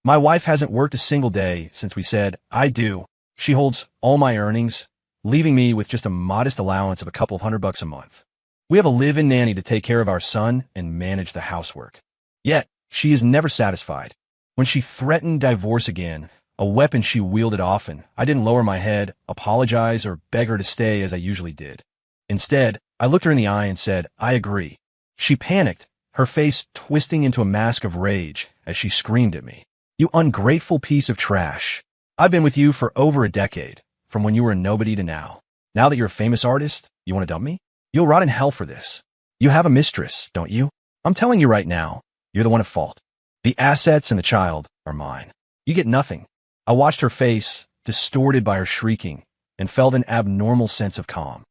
My wife hasn't worked a single day since we said, I do. She holds all my earnings, leaving me with just a modest allowance of a couple of $100 a month. We have a live-in nanny to take care of our son and manage the housework. Yet, she is never satisfied. When she threatened divorce again, a weapon she wielded often, I didn't lower my head, apologize, or beg her to stay as I usually did. Instead, I looked her in the eye and said, I agree. She panicked, her face twisting into a mask of rage as she screamed at me. You ungrateful piece of trash. I've been with you for over a decade, from when you were a nobody to now. Now that you're a famous artist, you want to dump me? You'll rot in hell for this. You have a mistress, don't you? I'm telling you right now, you're the one at fault. The assets and the child are mine. You get nothing. I watched her face, distorted by her shrieking, and felt an abnormal sense of calm.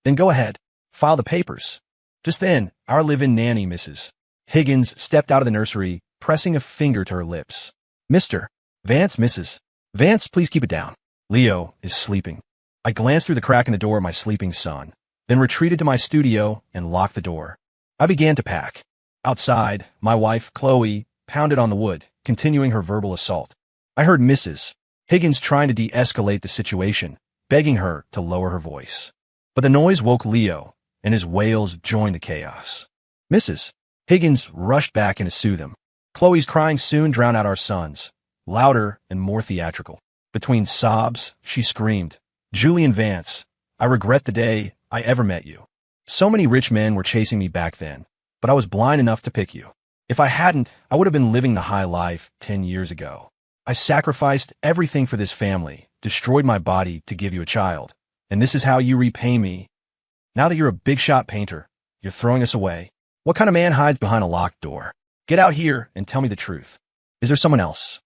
Then go ahead, file the papers. Just then, our live-in nanny, Mrs. Higgins, stepped out of the nursery, pressing a finger to her lips. Mr. Vance, Mrs. Vance, please keep it down. Leo is sleeping. I glanced through the crack in the door at my sleeping son, then retreated to my studio and locked the door. I began to pack. Outside, my wife, Chloe, pounded on the wood, continuing her verbal assault. I heard Mrs. Higgins trying to de-escalate the situation, begging her to lower her voice. But the noise woke Leo, and his wails joined the chaos. Mrs. Higgins rushed back in to soothe him. Chloe's crying soon drowned out our son's, louder and more theatrical. Between sobs, she screamed, Julian Vance, I regret the day I ever met you. So many rich men were chasing me back then, but I was blind enough to pick you. If I hadn't, I would have been living the high life 10 years ago. I sacrificed everything for this family, destroyed my body to give you a child, and this is how you repay me. Now that you're a big-shot painter, you're throwing us away. What kind of man hides behind a locked door? Get out here and tell me the truth. Is there someone else?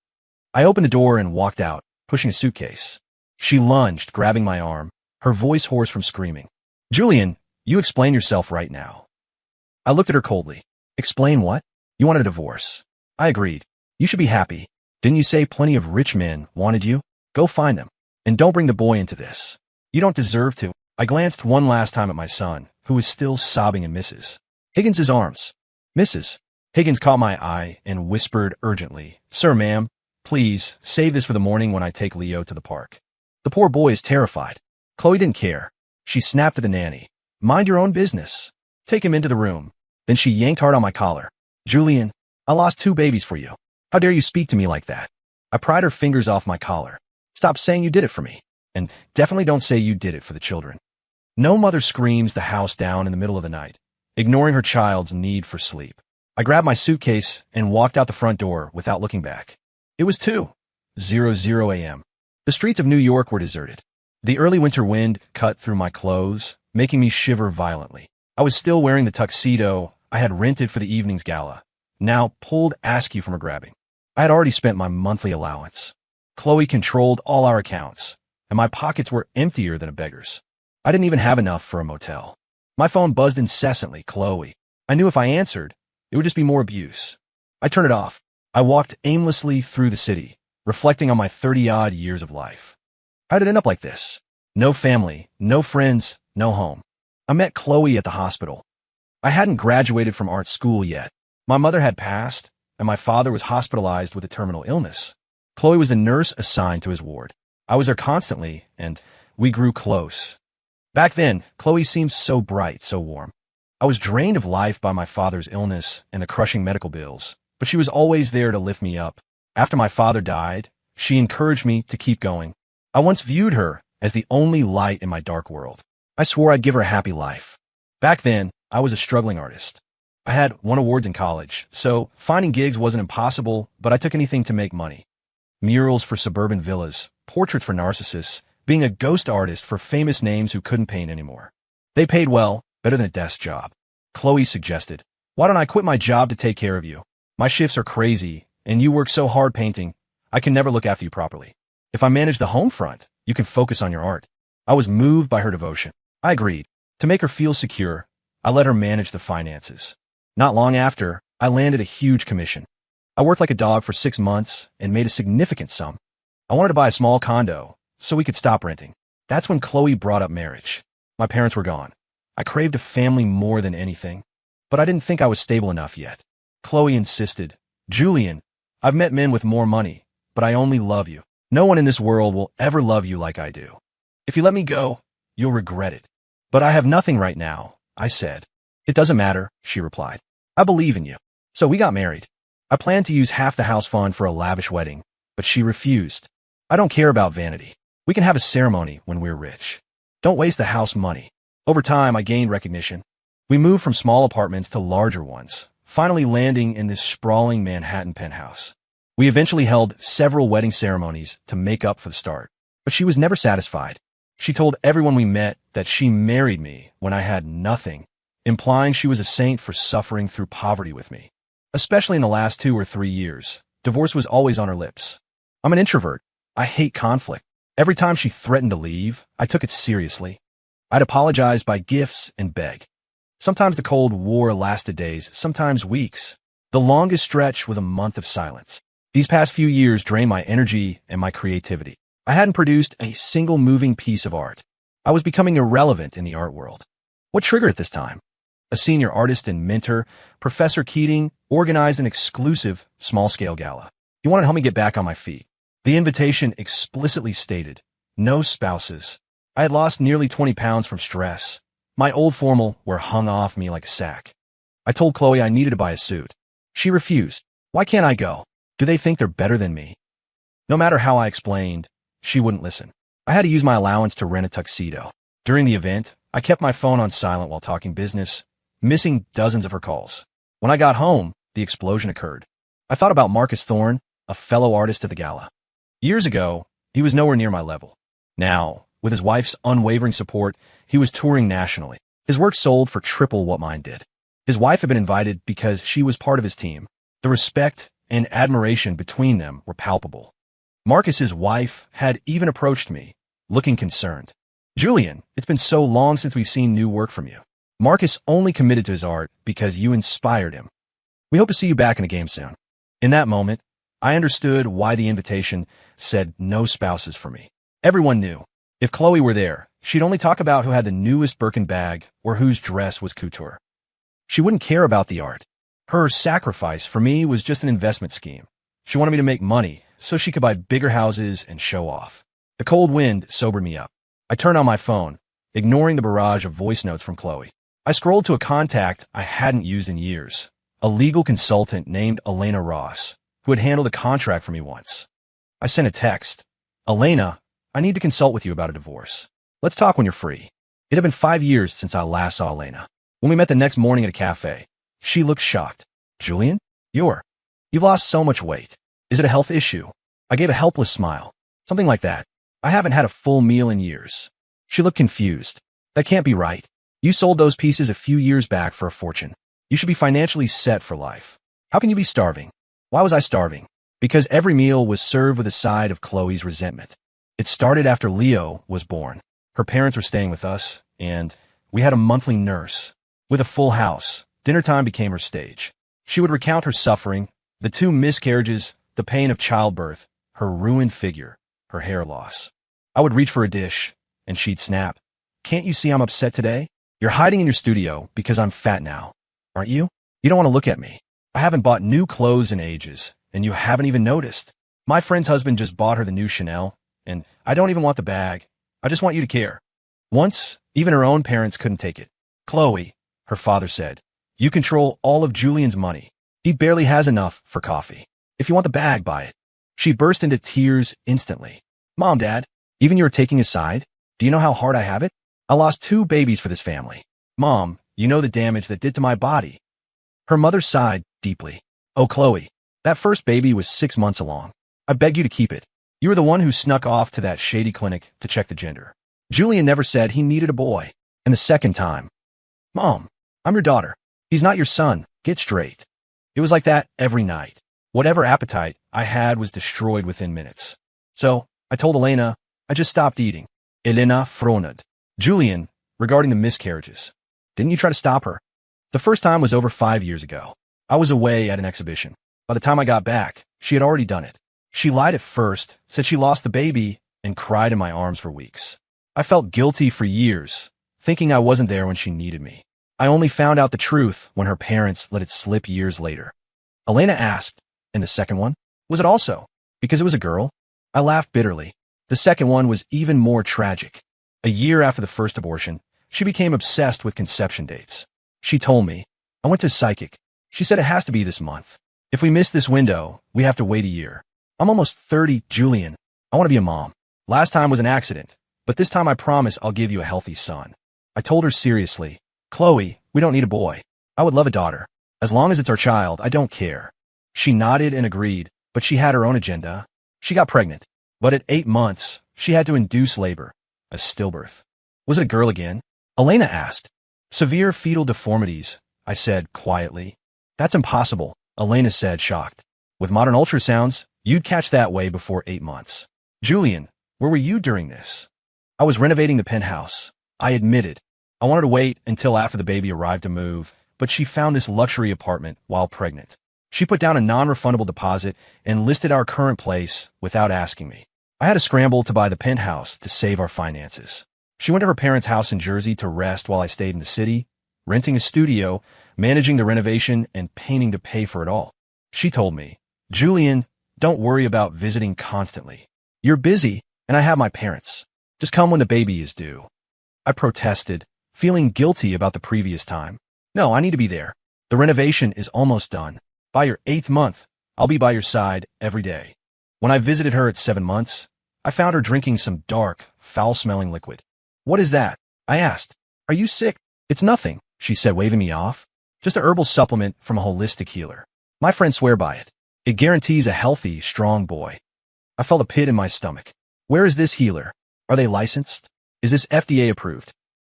I opened the door and walked out, pushing a suitcase. She lunged, grabbing my arm, her voice hoarse from screaming. Julian, you explain yourself right now. I looked at her coldly. Explain what? You wanted a divorce. I agreed. You should be happy. Didn't you say plenty of rich men wanted you? Go find them. And don't bring the boy into this. You don't deserve to. I glanced one last time at my son, who was still sobbing in Mrs. Higgins's arms. Mrs. Higgins caught my eye and whispered urgently, Sir, ma'am, please save this for the morning when I take Leo to the park. The poor boy is terrified. Chloe didn't care. She snapped at the nanny. Mind your own business. Take him into the room. Then she yanked hard on my collar. Julian, I lost 2 babies for you. How dare you speak to me like that? I pried her fingers off my collar. Stop saying you did it for me. And definitely don't say you did it for the children. No mother screams the house down in the middle of the night, ignoring her child's need for sleep. I grabbed my suitcase and walked out the front door without looking back. It was 2:00 a.m. The streets of New York were deserted. The early winter wind cut through my clothes, making me shiver violently. I was still wearing the tuxedo I had rented for the evening's gala, now pulled askew from her grabbing. I had already spent my monthly allowance. Chloe controlled all our accounts, and my pockets were emptier than a beggar's. I didn't even have enough for a motel. My phone buzzed incessantly, Chloe. I knew if I answered, it would just be more abuse. I turned it off. I walked aimlessly through the city, reflecting on my 30-odd years of life. How did it end up like this? No family, no friends, no home. I met Chloe at the hospital. I hadn't graduated from art school yet. My mother had passed, and my father was hospitalized with a terminal illness. Chloe was the nurse assigned to his ward. I was there constantly, and we grew close. Back then, Chloe seemed so bright, so warm. I was drained of life by my father's illness and the crushing medical bills, but she was always there to lift me up. After my father died, she encouraged me to keep going. I once viewed her as the only light in my dark world. I swore I'd give her a happy life. Back then, I was a struggling artist. I had won awards in college, so finding gigs wasn't impossible, but I took anything to make money. Murals for suburban villas, portraits for narcissists, being a ghost artist for famous names who couldn't paint anymore. They paid well, better than a desk job. Chloe suggested, why don't I quit my job to take care of you? My shifts are crazy, and you work so hard painting, I can never look after you properly. If I manage the home front, you can focus on your art. I was moved by her devotion. I agreed. To make her feel secure, I let her manage the finances. Not long after, I landed a huge commission. I worked like a dog for 6 months and made a significant sum. I wanted to buy a small condo so we could stop renting. That's when Chloe brought up marriage. My parents were gone. I craved a family more than anything, but I didn't think I was stable enough yet. Chloe insisted, Julian, I've met men with more money, but I only love you. No one in this world will ever love you like I do. If you let me go, you'll regret it. But I have nothing right now, I said. It doesn't matter, she replied. I believe in you. So we got married. I planned to use half the house fund for a lavish wedding, but she refused. I don't care about vanity. We can have a ceremony when we're rich. Don't waste the house money. Over time, I gained recognition. We moved from small apartments to larger ones, finally landing in this sprawling Manhattan penthouse. We eventually held several wedding ceremonies to make up for the start, but she was never satisfied. She told everyone we met that she married me when I had nothing, implying she was a saint for suffering through poverty with me. Especially in the last 2 or 3 years, divorce was always on her lips. I'm an introvert. I hate conflict. Every time she threatened to leave, I took it seriously. I'd apologize by gifts and beg. Sometimes the Cold War lasted days, sometimes weeks. The longest stretch was a month of silence. These past few years drained my energy and my creativity. I hadn't produced a single moving piece of art. I was becoming irrelevant in the art world. What triggered it this time? A senior artist and mentor, Professor Keating, organized an exclusive, small-scale gala. He wanted to help me get back on my feet. The invitation explicitly stated, no spouses. I had lost nearly 20 pounds from stress. My old formal were hung off me like a sack. I told Chloe I needed to buy a suit. She refused. Why can't I go? Do they think they're better than me? No matter how I explained, she wouldn't listen. I had to use my allowance to rent a tuxedo. During the event, I kept my phone on silent while talking business, missing dozens of her calls. When I got home, the explosion occurred. I thought about Marcus Thorne, a fellow artist at the gala. Years ago, he was nowhere near my level. Now, with his wife's unwavering support, he was touring nationally. His work sold for triple what mine did. His wife had been invited because she was part of his team. The respect and admiration between them were palpable. Marcus's wife had even approached me, looking concerned. Julian, it's been so long since we've seen new work from you. Marcus only committed to his art because you inspired him. We hope to see you back in the game soon. In that moment, I understood why the invitation said no spouses for me. Everyone knew. If Chloe were there, she'd only talk about who had the newest Birkin bag or whose dress was couture. She wouldn't care about the art. Her sacrifice for me was just an investment scheme. She wanted me to make money so she could buy bigger houses and show off. The cold wind sobered me up. I turned on my phone, ignoring the barrage of voice notes from Chloe. I scrolled to a contact I hadn't used in years, a legal consultant named Elena Ross, who had handled a contract for me once. I sent a text. Elena, I need to consult with you about a divorce. Let's talk when you're free. It had been 5 years since I last saw Elena. When we met the next morning at a cafe, she looked shocked. Julian, you've lost so much weight. Is it a health issue? I gave a helpless smile. Something like that. I haven't had a full meal in years. She looked confused. That can't be right. You sold those pieces a few years back for a fortune. You should be financially set for life. How can you be starving? Why was I starving? Because every meal was served with a side of Chloe's resentment. It started after Leo was born. Her parents were staying with us, and we had a monthly nurse. With a full house, dinner time became her stage. She would recount her suffering, the 2 miscarriages, the pain of childbirth, her ruined figure, her hair loss. I would reach for a dish, and she'd snap. Can't you see I'm upset today? You're hiding in your studio because I'm fat now, aren't you? You don't want to look at me. I haven't bought new clothes in ages, and you haven't even noticed. My friend's husband just bought her the new Chanel, and I don't even want the bag. I just want you to care. Once, even her own parents couldn't take it. Chloe, her father said, you control all of Julian's money. He barely has enough for coffee. If you want the bag, buy it. She burst into tears instantly. Mom, Dad, even you are taking his side? Do you know how hard I have it? I lost 2 babies for this family. Mom, you know the damage that did to my body. Her mother sighed deeply. Oh, Chloe, that first baby was 6 months along. I beg you to keep it. You were the one who snuck off to that shady clinic to check the gender. Julian never said he needed a boy. And the second time, Mom, I'm your daughter. He's not your son. Get straight. It was like that every night. Whatever appetite I had was destroyed within minutes. So I told Elena I just stopped eating. Elena froned. Julian, regarding the miscarriages, didn't you try to stop her? The first time was over 5 years ago. I was away at an exhibition. By the time I got back, she had already done it. She lied at first, said she lost the baby, and cried in my arms for weeks. I felt guilty for years, thinking I wasn't there when she needed me. I only found out the truth when her parents let it slip years later. Elena asked, and the second one? Was it also because it was a girl? I laughed bitterly. The second one was even more tragic. A year after the first abortion, she became obsessed with conception dates. She told me, I went to a psychic. She said it has to be this month. If we miss this window, we have to wait a year. I'm almost 30, Julian. I want to be a mom. Last time was an accident, but this time I promise I'll give you a healthy son. I told her seriously, Chloe, we don't need a boy. I would love a daughter. As long as it's our child, I don't care. She nodded and agreed, but she had her own agenda. She got pregnant, but at 8 months, she had to induce labor, a stillbirth. Was it a girl again? Elena asked. Severe fetal deformities, I said quietly. That's impossible, Elena said, shocked. With modern ultrasounds, you'd catch that way before 8 months. Julian, where were you during this? I was renovating the penthouse. I admitted. I wanted to wait until after the baby arrived to move, but she found this luxury apartment while pregnant. She put down a non-refundable deposit and listed our current place without asking me. I had to scramble to buy the penthouse to save our finances. She went to her parents' house in Jersey to rest while I stayed in the city, renting a studio, managing the renovation, and painting to pay for it all. She told me, Julian, don't worry about visiting constantly. You're busy, and I have my parents. Just come when the baby is due. I protested, feeling guilty about the previous time. No, I need to be there. The renovation is almost done. By your 8th month, I'll be by your side every day. When I visited her at 7 months, I found her drinking some dark, foul-smelling liquid. What is that? I asked. Are you sick? It's nothing, she said, waving me off. Just a herbal supplement from a holistic healer. My friends swear by it. It guarantees a healthy, strong boy. I felt a pit in my stomach. Where is this healer? Are they licensed? Is this FDA approved?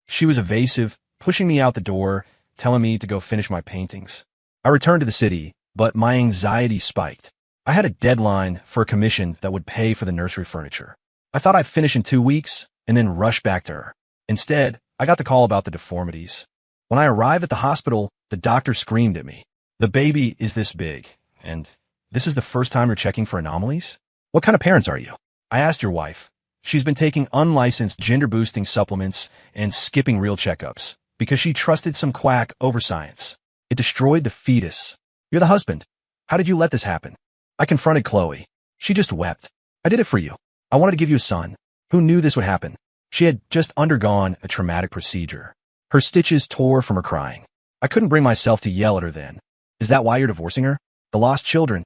She was evasive, pushing me out the door, telling me to go finish my paintings. I returned to the city, but my anxiety spiked. I had a deadline for a commission that would pay for the nursery furniture. I thought I'd finish in 2 weeks and then rush back to her. Instead, I got the call about the deformities. When I arrived at the hospital, the doctor screamed at me. The baby is this big, and this is the first time you're checking for anomalies? What kind of parents are you? I asked your wife. She's been taking unlicensed gender-boosting supplements and skipping real checkups because she trusted some quack over science. It destroyed the fetus. You're the husband. How did you let this happen? I confronted Chloe. She just wept. I did it for you. I wanted to give you a son. Who knew this would happen? She had just undergone a traumatic procedure. Her stitches tore from her crying. I couldn't bring myself to yell at her then. Is that why you're divorcing her? The lost children?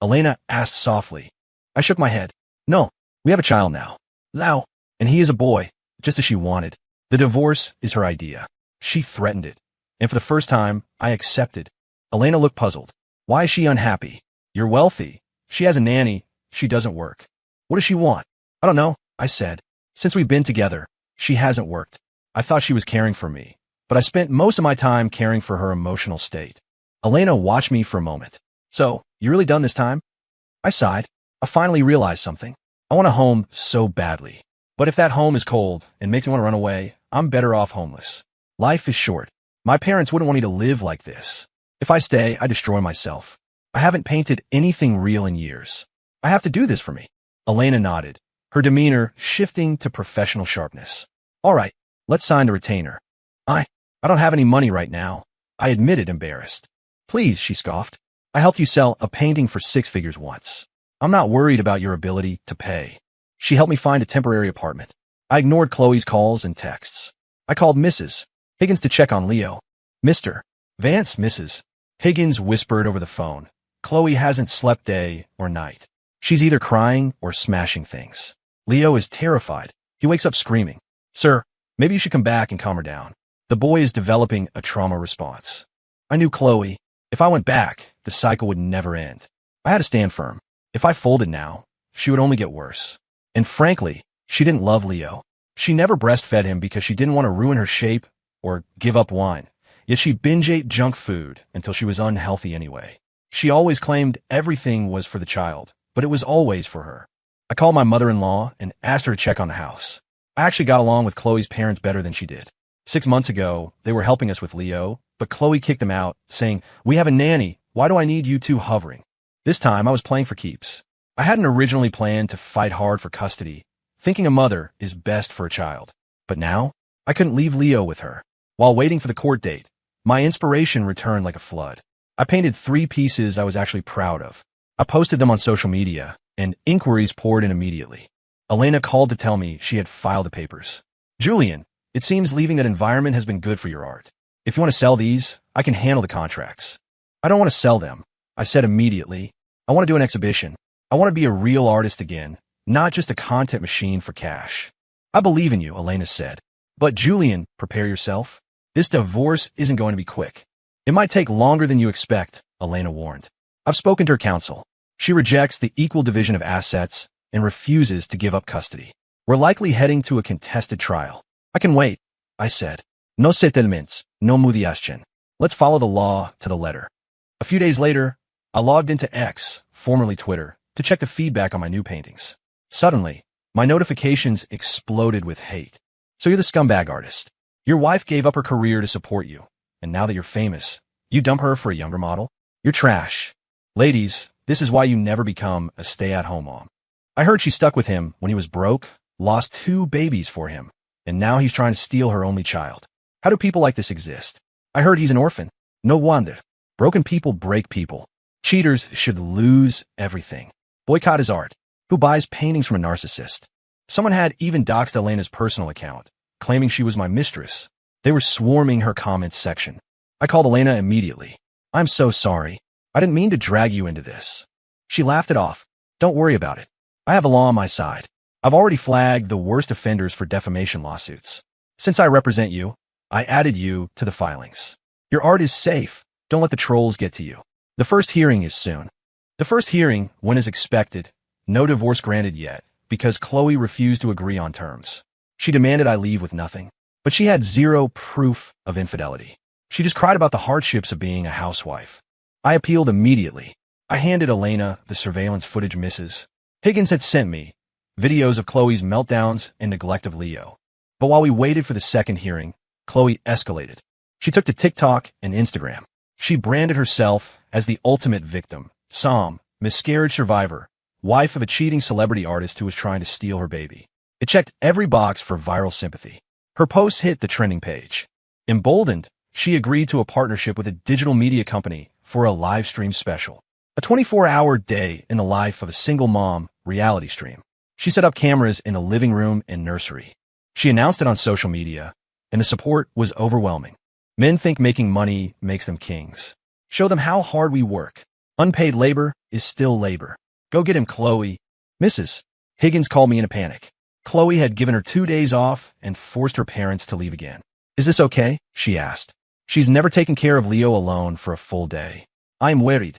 Elena asked softly. I shook my head. No, we have a child now. Thou. And he is a boy, just as she wanted. The divorce is her idea. She threatened it. And for the first time, I accepted. Elena looked puzzled. Why is she unhappy? You're wealthy. She has a nanny. She doesn't work. What does she want? I don't know, I said. Since we've been together, she hasn't worked. I thought she was caring for me, but I spent most of my time caring for her emotional state. Elena watched me for a moment. So, you really done this time? I sighed. I finally realized something. I want a home so badly. But if that home is cold and makes me want to run away, I'm better off homeless. Life is short. My parents wouldn't want me to live like this. If I stay, I destroy myself. I haven't painted anything real in years. I have to do this for me. Elena nodded, her demeanor shifting to professional sharpness. All right, let's sign the retainer. I don't have any money right now. I admitted, embarrassed. Please, she scoffed. I helped you sell a painting for 6 figures once. I'm not worried about your ability to pay. She helped me find a temporary apartment. I ignored Chloe's calls and texts. I called Mrs. Higgins to check on Leo. Mr. Vance, Mrs. Higgins whispered over the phone. Chloe hasn't slept day or night. She's either crying or smashing things. Leo is terrified. He wakes up screaming. Sir, maybe you should come back and calm her down. The boy is developing a trauma response. I knew Chloe. If I went back, the cycle would never end. I had to stand firm. If I folded now, she would only get worse. And frankly, she didn't love Leo. She never breastfed him because she didn't want to ruin her shape or give up wine. Yet she binge-ate junk food until she was unhealthy anyway. She always claimed everything was for the child, but it was always for her. I called my mother-in-law and asked her to check on the house. I actually got along with Chloe's parents better than she did. 6 months ago, they were helping us with Leo, but Chloe kicked them out, saying, "We have a nanny. Why do I need you two hovering?" This time, I was playing for keeps. I hadn't originally planned to fight hard for custody, thinking a mother is best for a child. But now, I couldn't leave Leo with her. While waiting for the court date, my inspiration returned like a flood. I painted 3 pieces I was actually proud of. I posted them on social media, and inquiries poured in immediately. Elena called to tell me she had filed the papers. Julian, it seems leaving that environment has been good for your art. If you want to sell these, I can handle the contracts. I don't want to sell them, I said immediately. I want to do an exhibition. I want to be a real artist again, not just a content machine for cash. I believe in you, Elena said. But Julian, prepare yourself. This divorce isn't going to be quick. It might take longer than you expect, Elena warned. I've spoken to her counsel. She rejects the equal division of assets and refuses to give up custody. We're likely heading to a contested trial. I can wait, I said. No settlements, no mediation. Let's follow the law to the letter. A few days later, I logged into X, formerly Twitter, to check the feedback on my new paintings. Suddenly, my notifications exploded with hate. So you're the scumbag artist. Your wife gave up her career to support you, and now that you're famous, you dump her for a younger model? You're trash. Ladies, this is why you never become a stay-at-home mom. I heard she stuck with him when he was broke, lost 2 babies for him, and now he's trying to steal her only child. How do people like this exist? I heard he's an orphan. No wonder. Broken people break people. Cheaters should lose everything. Boycott his art. Who buys paintings from a narcissist? Someone had even doxed Elena's personal account, claiming she was my mistress. They were swarming her comments section. I called Elena immediately. I'm so sorry. I didn't mean to drag you into this. She laughed it off. Don't worry about it. I have the law on my side. I've already flagged the worst offenders for defamation lawsuits. Since I represent you, I added you to the filings. Your art is safe. Don't let the trolls get to you. The first hearing is soon. The first hearing, when is expected, no divorce granted yet, because Chloe refused to agree on terms. She demanded I leave with nothing, but she had zero proof of infidelity. She just cried about the hardships of being a housewife. I appealed immediately. I handed Elena the surveillance footage Mrs. Higgins had sent me, videos of Chloe's meltdowns and neglect of Leo. But while we waited for the second hearing, Chloe escalated. She took to TikTok and Instagram. She branded herself as the ultimate victim, miscarriage survivor, wife of a cheating celebrity artist who was trying to steal her baby. It checked every box for viral sympathy. Her posts hit the trending page. Emboldened, she agreed to a partnership with a digital media company for a live stream special. A 24-hour day in the life of a single mom reality stream. She set up cameras in the living room and nursery. She announced it on social media, and the support was overwhelming. Men think making money makes them kings. Show them how hard we work. Unpaid labor is still labor. Go get him, Chloe. Mrs. Higgins called me in a panic. Chloe had given her 2 days off and forced her parents to leave again. Is this okay? She asked. She's never taken care of Leo alone for a full day. I am worried.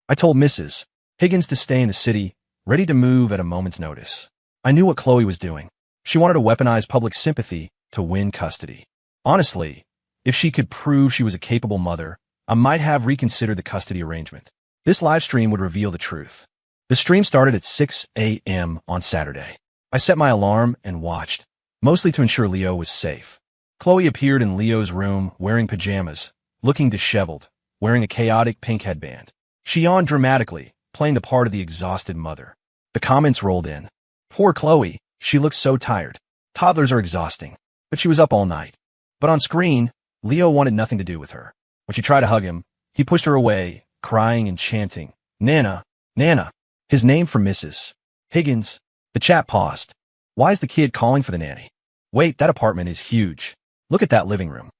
I told Mrs. Higgins to stay in the city, ready to move at a moment's notice. I knew what Chloe was doing. She wanted to weaponize public sympathy to win custody. Honestly, if she could prove she was a capable mother, I might have reconsidered the custody arrangement. This live stream would reveal the truth. The stream started at 6 a.m. on Saturday. I set my alarm and watched, mostly to ensure Leo was safe. Chloe appeared in Leo's room wearing pajamas, looking disheveled, wearing a chaotic pink headband. She yawned dramatically, playing the part of the exhausted mother. The comments rolled in. Poor Chloe, she looks so tired. Toddlers are exhausting, but she was up all night. But on screen, Leo wanted nothing to do with her. When she tried to hug him, he pushed her away, crying and chanting, Nana, Nana, his name for Mrs. Higgins. The chat paused. Why is the kid calling for the nanny? Wait, that apartment is huge. Look at that living room.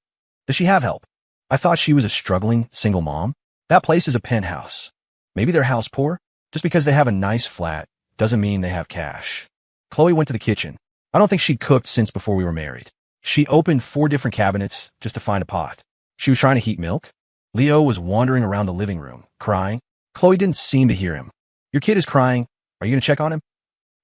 Does she have help? I thought she was a struggling single mom. That place is a penthouse. Maybe they're house poor? Just because they have a nice flat doesn't mean they have cash. Chloe went to the kitchen. I don't think she'd cooked since before we were married. She opened 4 different cabinets just to find a pot. She was trying to heat milk. Leo was wandering around the living room, crying. Chloe didn't seem to hear him. Your kid is crying. Are you going to check on him?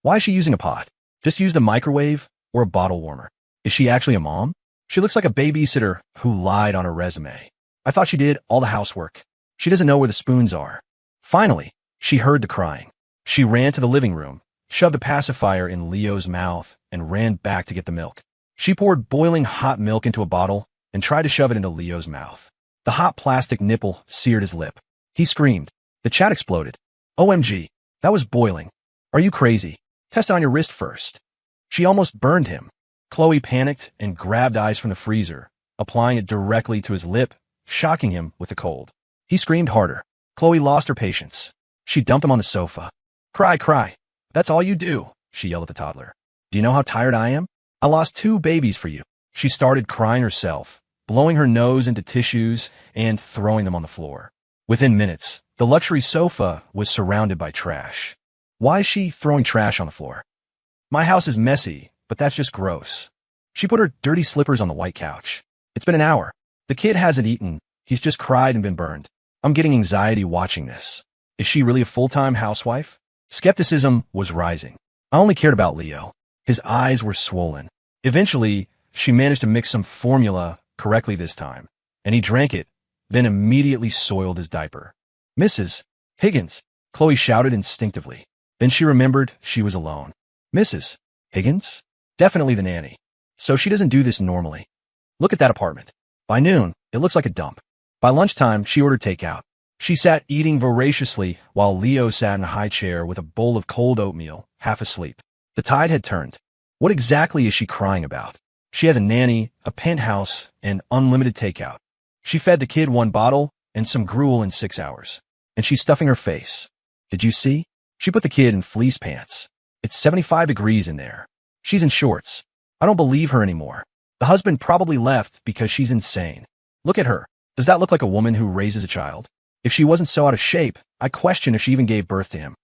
Why is she using a pot? Just use the microwave or a bottle warmer. Is she actually a mom? She looks like a babysitter who lied on her resume. I thought she did all the housework. She doesn't know where the spoons are. Finally, she heard the crying. She ran to the living room, shoved a pacifier in Leo's mouth, and ran back to get the milk. She poured boiling hot milk into a bottle and tried to shove it into Leo's mouth. The hot plastic nipple seared his lip. He screamed. The chat exploded. OMG, that was boiling. Are you crazy? Test it on your wrist first. She almost burned him. Chloe panicked and grabbed ice from the freezer, applying it directly to his lip, shocking him with the cold. He screamed harder. Chloe lost her patience. She dumped him on the sofa. Cry, cry. That's all you do, she yelled at the toddler. Do you know how tired I am? I lost 2 babies for you. She started crying herself, blowing her nose into tissues and throwing them on the floor. Within minutes, the luxury sofa was surrounded by trash. Why is she throwing trash on the floor? My house is messy, but that's just gross. She put her dirty slippers on the white couch. It's been an hour. The kid hasn't eaten. He's just cried and been burned. I'm getting anxiety watching this. Is she really a full-time housewife? Skepticism was rising. I only cared about Leo. His eyes were swollen. Eventually, she managed to mix some formula correctly this time, and he drank it, then immediately soiled his diaper. Mrs. Higgins, Chloe shouted instinctively. Then she remembered she was alone. Mrs. Higgins? Definitely the nanny. So she doesn't do this normally. Look at that apartment. By noon, it looks like a dump. By lunchtime, she ordered takeout. She sat eating voraciously while Leo sat in a high chair with a bowl of cold oatmeal, half asleep. The tide had turned. What exactly is she crying about? She has a nanny, a penthouse, and unlimited takeout. She fed the kid 1 bottle and some gruel in 6 hours. And she's stuffing her face. Did you see? She put the kid in fleece pants. It's 75 degrees in there. She's in shorts. I don't believe her anymore. The husband probably left because she's insane. Look at her. Does that look like a woman who raises a child? If she wasn't so out of shape, I question if she even gave birth to him.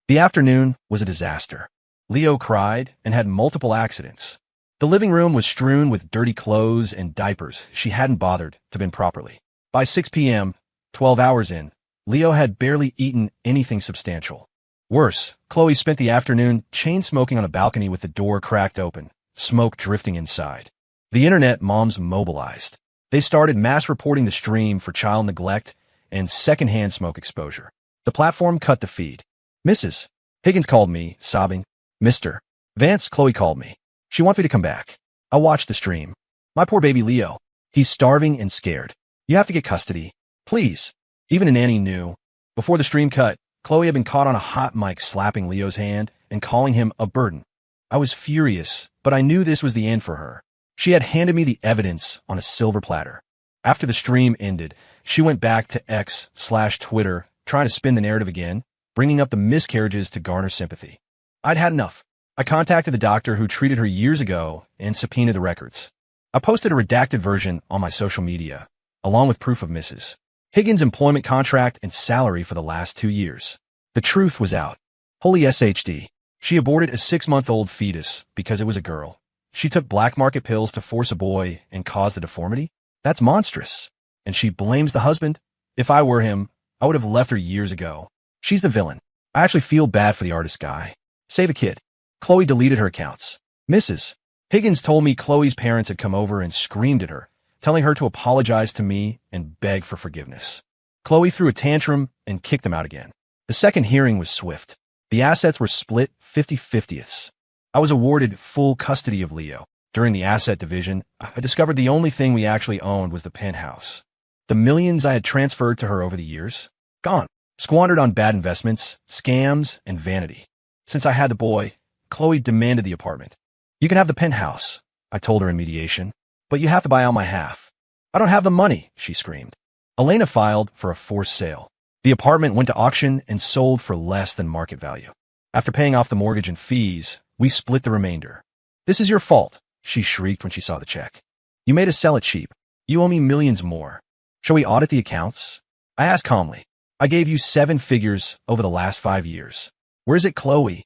The afternoon was a disaster. Leo cried and had multiple accidents. The living room was strewn with dirty clothes and diapers she hadn't bothered to bin properly. By 6 p.m., 12 hours in, Leo had barely eaten anything substantial. Worse, Chloe spent the afternoon chain-smoking on a balcony with the door cracked open, smoke drifting inside. The internet moms mobilized. They started mass reporting the stream for child neglect and secondhand smoke exposure. The platform cut the feed. Mrs. Higgins called me, sobbing. Mr. Vance, Chloe called me. She wants me to come back. I watched the stream. My poor baby Leo. He's starving and scared. You have to get custody. Please. Even a nanny knew. Before the stream cut, Chloe had been caught on a hot mic slapping Leo's hand and calling him a burden. I was furious, but I knew this was the end for her. She had handed me the evidence on a silver platter. After the stream ended, she went back to X/Twitter, trying to spin the narrative again, bringing up the miscarriages to garner sympathy. I'd had enough. I contacted the doctor who treated her years ago and subpoenaed the records. I posted a redacted version on my social media, along with proof of Mrs. Higgins' employment contract and salary for the last 2 years. The truth was out. Holy SHD. She aborted a 6-month-old fetus because it was a girl. She took black market pills to force a boy and caused a deformity? That's monstrous. And she blames the husband? If I were him, I would have left her years ago. She's the villain. I actually feel bad for the artist guy. Save a kid. Chloe deleted her accounts. Mrs. Higgins told me Chloe's parents had come over and screamed at her, telling her to apologize to me and beg for forgiveness. Chloe threw a tantrum and kicked them out again. The second hearing was swift. The assets were split 50-50ths. I was awarded full custody of Leo. During the asset division, I discovered the only thing we actually owned was the penthouse. The millions I had transferred to her over the years, gone, squandered on bad investments, scams, and vanity. Since I had the boy, Chloe demanded the apartment. You can have the penthouse, I told her in mediation, but you have to buy out my half. I don't have the money, she screamed. Elena filed for a forced sale. The apartment went to auction and sold for less than market value. After paying off the mortgage and fees, we split the remainder. This is your fault, she shrieked when she saw the check. You made us sell it cheap. You owe me millions more. Shall we audit the accounts? I asked calmly. I gave you 7 figures over the last 5 years. Where's it, Chloe?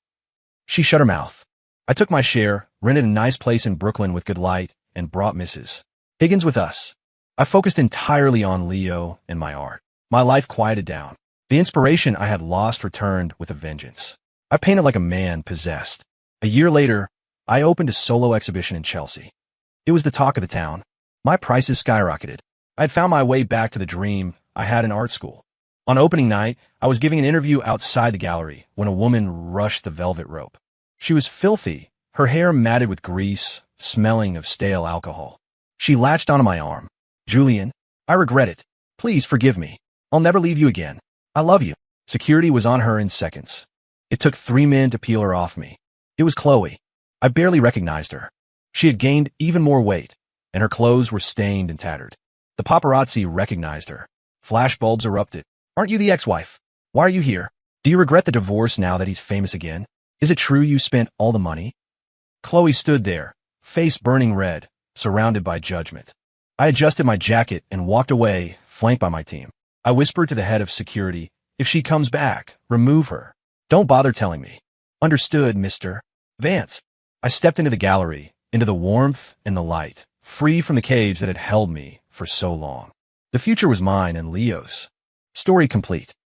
She shut her mouth. I took my share, rented a nice place in Brooklyn with good light, and brought Mrs. Higgins with us. I focused entirely on Leo and my art. My life quieted down. The inspiration I had lost returned with a vengeance. I painted like a man possessed. A year later, I opened a solo exhibition in Chelsea. It was the talk of the town. My prices skyrocketed. I had found my way back to the dream I had in art school. On opening night, I was giving an interview outside the gallery when a woman rushed the velvet rope. She was filthy, her hair matted with grease, smelling of stale alcohol. She latched onto my arm. Julian, I regret it. Please forgive me. I'll never leave you again. I love you. Security was on her in seconds. It took 3 men to peel her off me. It was Chloe. I barely recognized her. She had gained even more weight, and her clothes were stained and tattered. The paparazzi recognized her. Flashbulbs erupted. Aren't you the ex-wife? Why are you here? Do you regret the divorce now that he's famous again? Is it true you spent all the money? Chloe stood there, face burning red, surrounded by judgment. I adjusted my jacket and walked away, flanked by my team. I whispered to the head of security, "If she comes back, remove her. Don't bother telling me." "Understood, Mr. Vance." I stepped into the gallery, into the warmth and the light, free from the cage that had held me for so long. The future was mine and Leo's. Story complete.